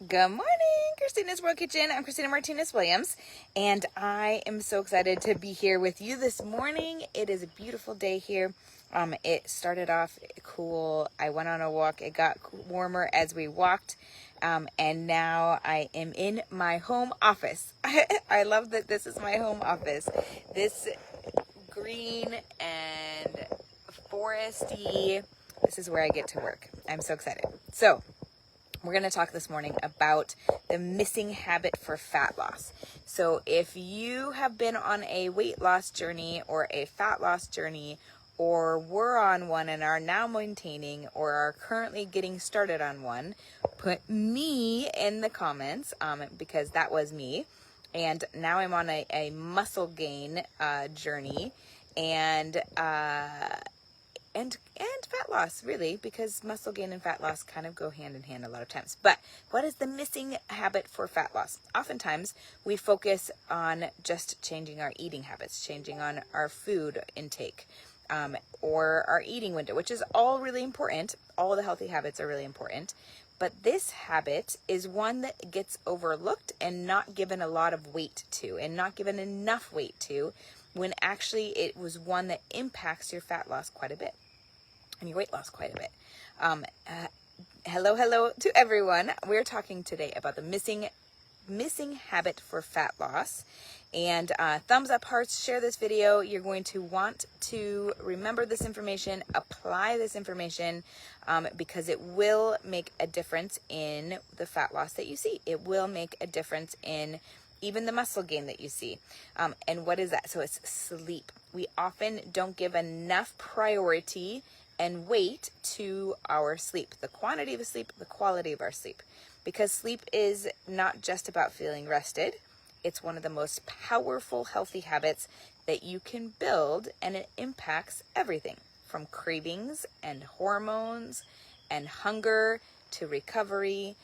Good morning, Christina's World Kitchen. I'm Christina Martinez Williams, and I am so excited to be here with you this morning. It is a beautiful day here. It started off cool. I went on a walk. It got warmer as we walked, and now I am in my home office. I love that this is my home office. This green and foresty, this is where I get to work. I'm so excited. So, we're going to talk this morning about the missing habit for fat loss. So if you have been on a weight loss journey or a fat loss journey, or were on one and are now maintaining or are currently getting started on one, put me in the comments because that was me. And now I'm on a muscle gain journey and fat loss, really, because muscle gain and fat loss kind of go hand in hand a lot of times. But what is the missing habit for fat loss? Oftentimes, we focus on just changing our eating habits, changing on our food intake, or our eating window, which is all really important. All the healthy habits are really important. But this habit is one that gets overlooked and not given a lot of weight to, and not given enough weight to, when actually it was one that impacts your fat loss quite a bit and your weight loss quite a bit. Hello to everyone. We're talking today about the missing habit for fat loss. And thumbs up, hearts, share this video. You're going to want to remember this information, apply this information, because it will make a difference in the fat loss that you see. It will make a difference in even the muscle gain that you see. And what is that? So it's sleep. We often don't give enough priority and weight to our sleep, the quantity of sleep, the quality of our sleep, because sleep is not just about feeling rested. It's one of the most powerful healthy habits that you can build, and it impacts everything from cravings and hormones and hunger to recovery,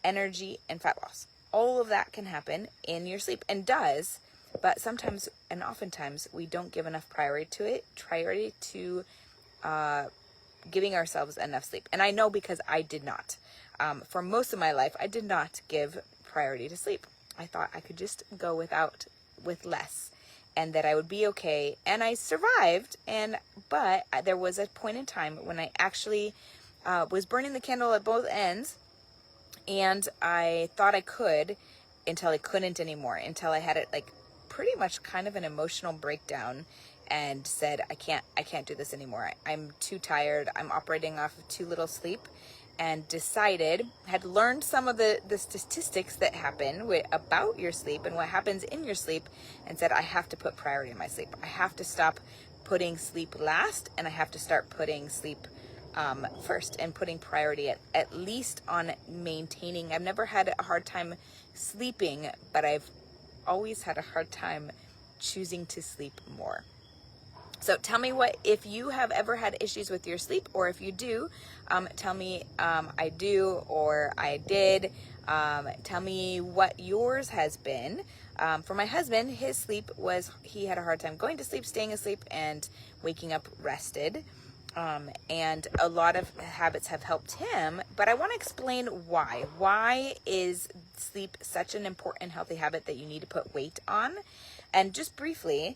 energy, and fat loss. All of that can happen in your sleep, and does, but sometimes and oftentimes we don't give enough priority to giving ourselves enough sleep. And I know because I did not. For most of my life, I did not give priority to sleep. I thought I could just go with less, and that I would be okay. And I survived. But there was a point in time when I actually was burning the candle at both ends, and I thought I could, until I couldn't anymore, until I had it like pretty much kind of an emotional breakdown and said, I can't do this anymore. I'm too tired. I'm operating off of too little sleep, and had learned some of the statistics that happen about your sleep and what happens in your sleep, and said, I have to put priority in my sleep. I have to stop putting sleep last, and I have to start putting sleep first, and putting priority at least on maintaining. I've never had a hard time sleeping, but I've always had a hard time choosing to sleep more. So tell me if you have ever had issues with your sleep, or if you do, tell me I do or I did. Tell me what yours has been. For my husband, his sleep he had a hard time going to sleep, staying asleep, and waking up rested. And a lot of habits have helped him, but I want to explain why. Why is sleep such an important healthy habit that you need to put weight on? And just briefly,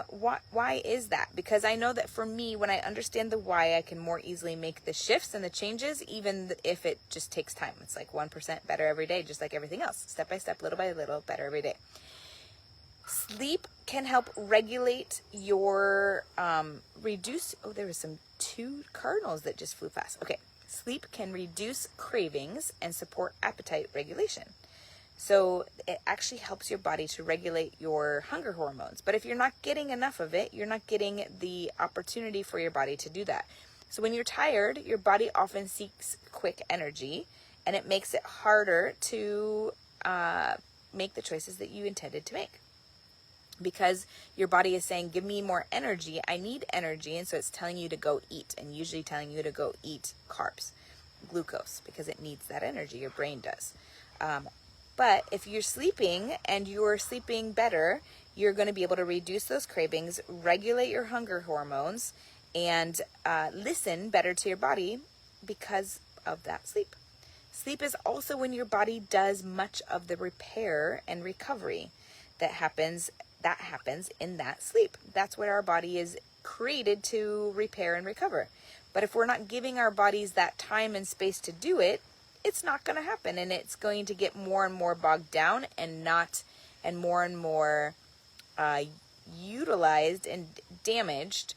why is that? Because I know that for me, when I understand the why, I can more easily make the shifts and the changes, even if it just takes time. It's like 1% better every day, just like everything else. Step by step, little by little, better every day. Sleep can help regulate your, there was some 2 cardinals that just flew fast. Okay. Sleep can reduce cravings and support appetite regulation. So it actually helps your body to regulate your hunger hormones. But if you're not getting enough of it, you're not getting the opportunity for your body to do that. So when you're tired, your body often seeks quick energy, and it makes it harder to make the choices that you intended to make. Because your body is saying, give me more energy. I need energy. And so it's telling you to go eat, and usually telling you to go eat carbs, glucose, because it needs that energy. Your brain does. But if you're sleeping and you're sleeping better, you're going to be able to reduce those cravings, regulate your hunger hormones, and listen better to your body because of that sleep. Sleep is also when your body does much of the repair and recovery that happens in that sleep. That's what our body is created to repair and recover. But if we're not giving our bodies that time and space to do it, it's not going to happen, and it's going to get more and more bogged down and more and more utilized and damaged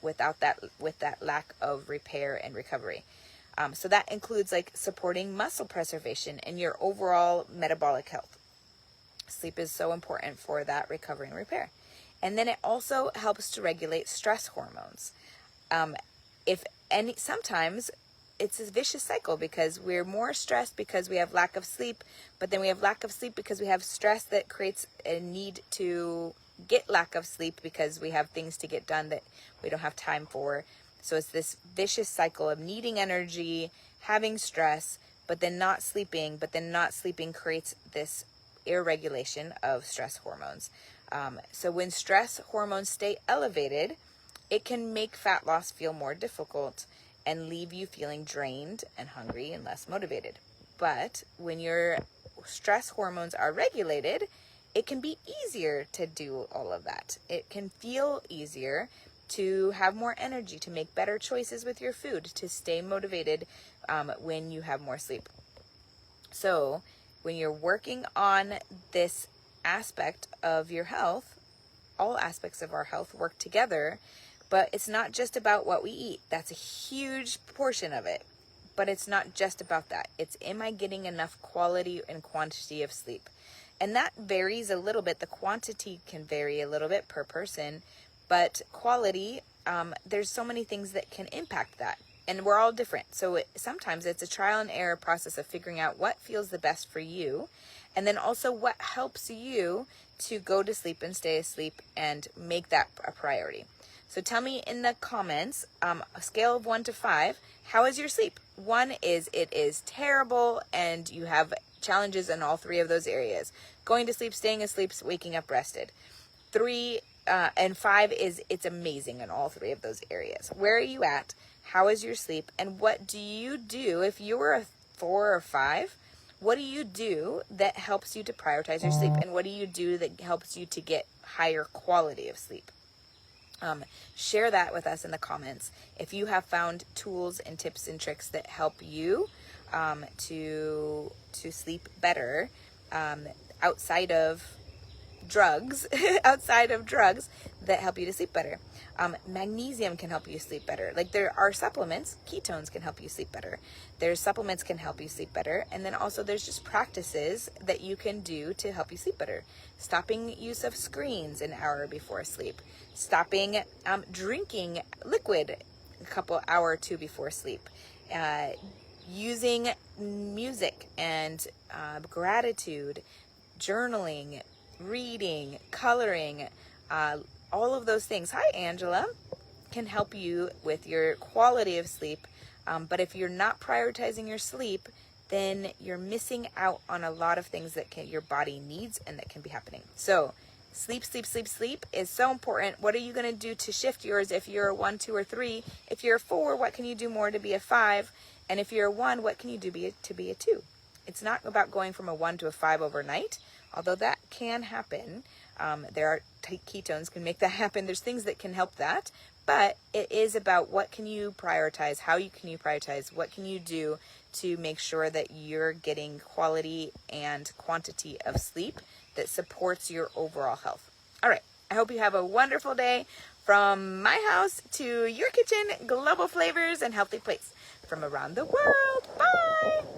with that lack of repair and recovery. So that includes like supporting muscle preservation and your overall metabolic health. Sleep is so important for that recovery and repair. And then it also helps to regulate stress hormones. Sometimes it's a vicious cycle because we're more stressed because we have lack of sleep, but then we have lack of sleep because we have stress that creates a need to get lack of sleep because we have things to get done that we don't have time for. So it's this vicious cycle of needing energy, having stress, but then not sleeping creates this irregulation of stress hormones. So when stress hormones stay elevated, it can make fat loss feel more difficult and leave you feeling drained and hungry and less motivated. But when your stress hormones are regulated, it can be easier to do all of that. It can feel easier to have more energy, to make better choices with your food, to stay motivated when you have more sleep. So when you're working on this aspect of your health, all aspects of our health work together, but it's not just about what we eat. That's a huge portion of it, but it's not just about that. It's, am I getting enough quality and quantity of sleep? And that varies a little bit. The quantity can vary a little bit per person, but quality, there's so many things that can impact that. And we're all different. So sometimes it's a trial and error process of figuring out what feels the best for you. And then also what helps you to go to sleep and stay asleep and make that a priority. So tell me in the comments, a scale of 1 to 5, how is your sleep? 1 is it is terrible and you have challenges in all 3 of those areas. Going to sleep, staying asleep, waking up rested. 3 and 5 is it's amazing in all 3 of those areas. Where are you at? How is your sleep? And what do you do if you're a 4 or 5? What do you do that helps you to prioritize your sleep? And what do you do that helps you to get higher quality of sleep? Share that with us in the comments. If you have found tools and tips and tricks that help you to sleep better outside of drugs that help you to sleep better. Magnesium can help you sleep better. Like there are supplements, ketones can help you sleep better. There's supplements can help you sleep better. And then also there's just practices that you can do to help you sleep better. Stopping use of screens an hour before sleep. Stopping drinking liquid a hour or 2 before sleep. Using music and gratitude, journaling, reading, coloring, all of those things. Hi, Angela. Can help you with your quality of sleep. But if you're not prioritizing your sleep, then you're missing out on a lot of things that your body needs and that can be happening. So sleep is so important. What are you going to do to shift yours if you're a 1, 2, or 3? If you're a 4, what can you do more to be a 5? And if you're a 1, what can you do to be a 2? It's not about going from a 1 to a 5 overnight, although that can happen. There are ketones can make that happen. There's things that can help that, but it is about what can you prioritize, can you prioritize, what can you do to make sure that you're getting quality and quantity of sleep that supports your overall health. All right. I hope you have a wonderful day. From my house to your kitchen, global flavors and healthy plates from around the world. Bye.